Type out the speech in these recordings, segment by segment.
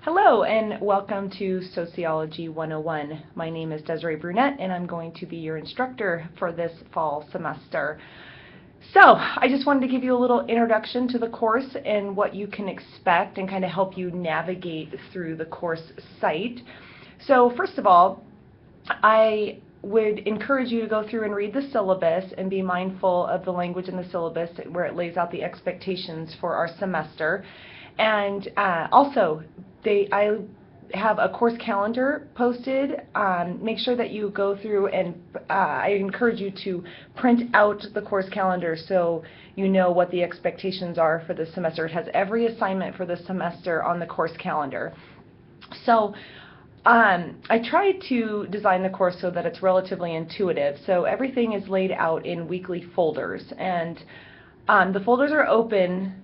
Hello and welcome to Sociology 101. My name is Desiree Brunette and I'm going to be your instructor for this fall semester. So I just wanted to give you a little introduction to the course and what you can expect and kind of help you navigate through the course site. So first of all, I would encourage you to go through and read the syllabus and be mindful of the language in the syllabus where it lays out the expectations for our semester. And also, I have a course calendar posted. Make sure that you go through and I encourage you to print out the course calendar so you know what the expectations are for the semester. It has every assignment for the semester on the course calendar. So I tried to design the course so that it's relatively intuitive. So everything is laid out in weekly folders, and the folders are open.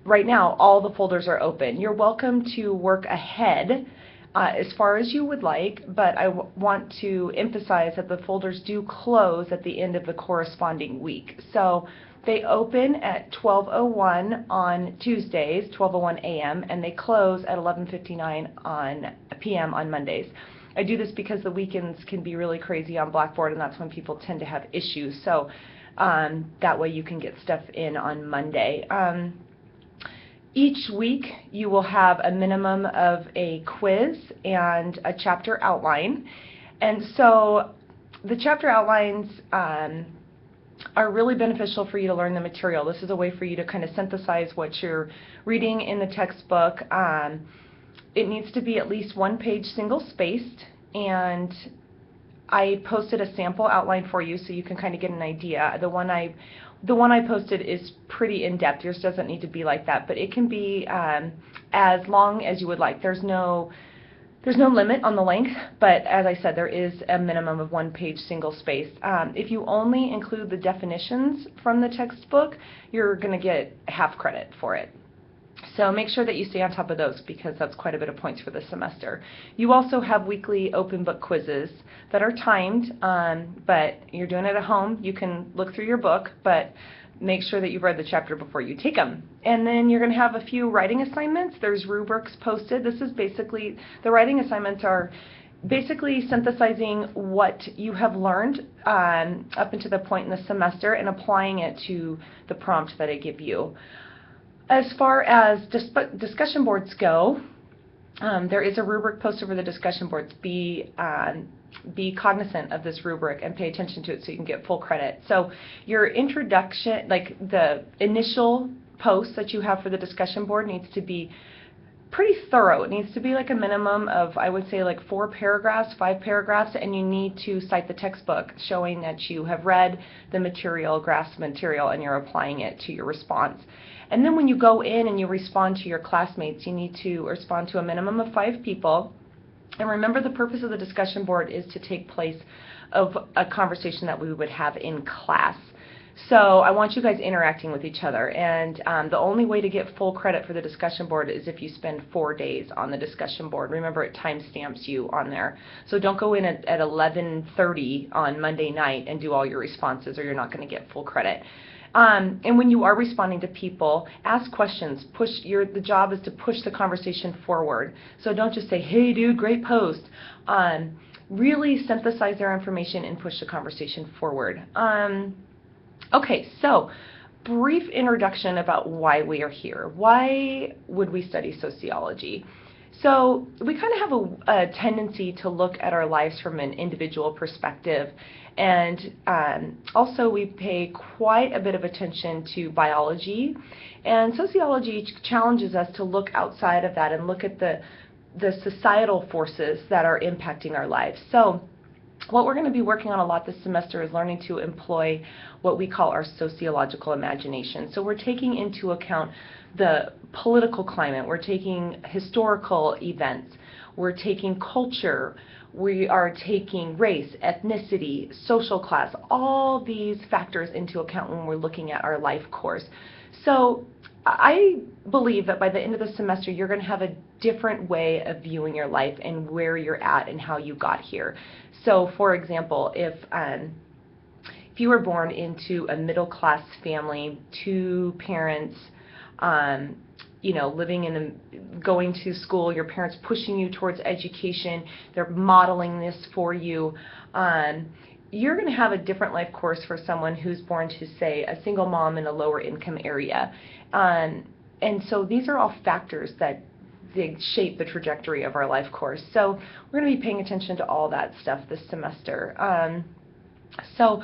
Right now, all the folders are open. You're welcome to work ahead as far as you would like, but I want to emphasize that the folders do close at the end of the corresponding week. So they open at 12:01 on Tuesdays, 12:01 a.m., and they close at 11:59 p.m. on Mondays. I do this because the weekends can be really crazy on Blackboard, and that's when people tend to have issues. So that way you can get stuff in on Monday. Each week you will have a minimum of a quiz and a chapter outline. And so the chapter outlines are really beneficial for you to learn the material. This is a way for you to kind of synthesize what you're reading in the textbook. It needs to be at least one page single-spaced, and I posted a sample outline for you so you can kind of get an idea. The one I posted is pretty in-depth. Yours doesn't need to be like that, but it can be as long as you would like. There's no limit on the length, but as I said, there is a minimum of one page single-spaced. If you only include the definitions from the textbook, you're going to get half credit for it. So make sure that you stay on top of those because that's quite a bit of points for the semester. You also have weekly open book quizzes that are timed, but you're doing it at home. You can look through your book, but make sure that you've read the chapter before you take them. And then you're going to have a few writing assignments. There's rubrics posted. This is basically, the writing assignments are basically synthesizing what you have learned up until the point in the semester and applying it to the prompt that I give you. As far as discussion boards go, there is a rubric posted for the discussion boards. Be cognizant of this rubric and pay attention to it so you can get full credit. So your introduction, like the initial post that you have for the discussion board, needs to be pretty thorough. It needs to be like a minimum of, I would say, like 4 paragraphs, 5 paragraphs, and you need to cite the textbook showing that you have read the material, grasped the material, and you're applying it to your response. And then when you go in and you respond to your classmates, you need to respond to a minimum of 5 people. And remember, the purpose of the discussion board is to take place of a conversation that we would have in class. So I want you guys interacting with each other, and the only way to get full credit for the discussion board is if you spend 4 days on the discussion board. Remember, it timestamps you on there. So don't go in at 11:30 on Monday night and do all your responses, or you're not going to get full credit. And when you are responding to people, ask questions. The job is to push the conversation forward. So don't just say, "Hey dude, great post." Really synthesize their information and push the conversation forward. Okay, so brief introduction about why we are here. Why would we study sociology? So we kind of have a tendency to look at our lives from an individual perspective, and also we pay quite a bit of attention to biology, and sociology challenges us to look outside of that and look at the societal forces that are impacting our lives. So what we're going to be working on a lot this semester is learning to employ what we call our sociological imagination. So we're taking into account the political climate, we're taking historical events, we're taking culture, we are taking race, ethnicity, social class, all these factors into account when we're looking at our life course. So I believe that by the end of the semester you're going to have a different way of viewing your life and where you're at and how you got here. So for example, if you were born into a middle-class family, 2 parents, living in going to school, your parents pushing you towards education, they're modeling this for you. You're going to have a different life course for someone who's born to, say, a single mom in a lower income area. And so these are all factors that they shape the trajectory of our life course. So we're going to be paying attention to all that stuff this semester. So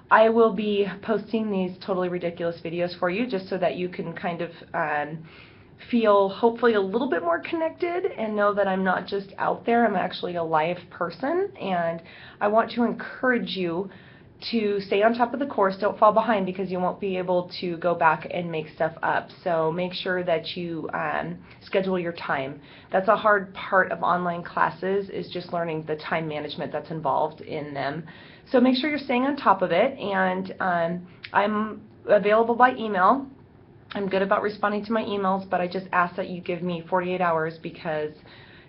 I will be posting these totally ridiculous videos for you just so that you can kind of feel hopefully a little bit more connected and know that I'm not just out there, I'm actually a live person, and I want to encourage you to stay on top of the course. Don't fall behind, because you won't be able to go back and make stuff up. So make sure that you schedule your time. That's a hard part of online classes, is just learning the time management that's involved in them. So make sure you're staying on top of it, and I'm available by email. I'm good about responding to my emails, but I just ask that you give me 48 hours, because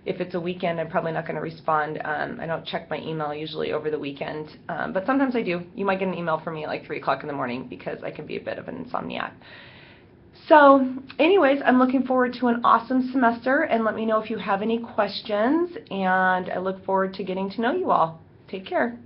if it's a weekend, I'm probably not going to respond. I don't check my email usually over the weekend, but sometimes I do. You might get an email from me at like 3 o'clock in the morning, because I can be a bit of an insomniac. So anyways, I'm looking forward to an awesome semester, and let me know if you have any questions, and I look forward to getting to know you all. Take care.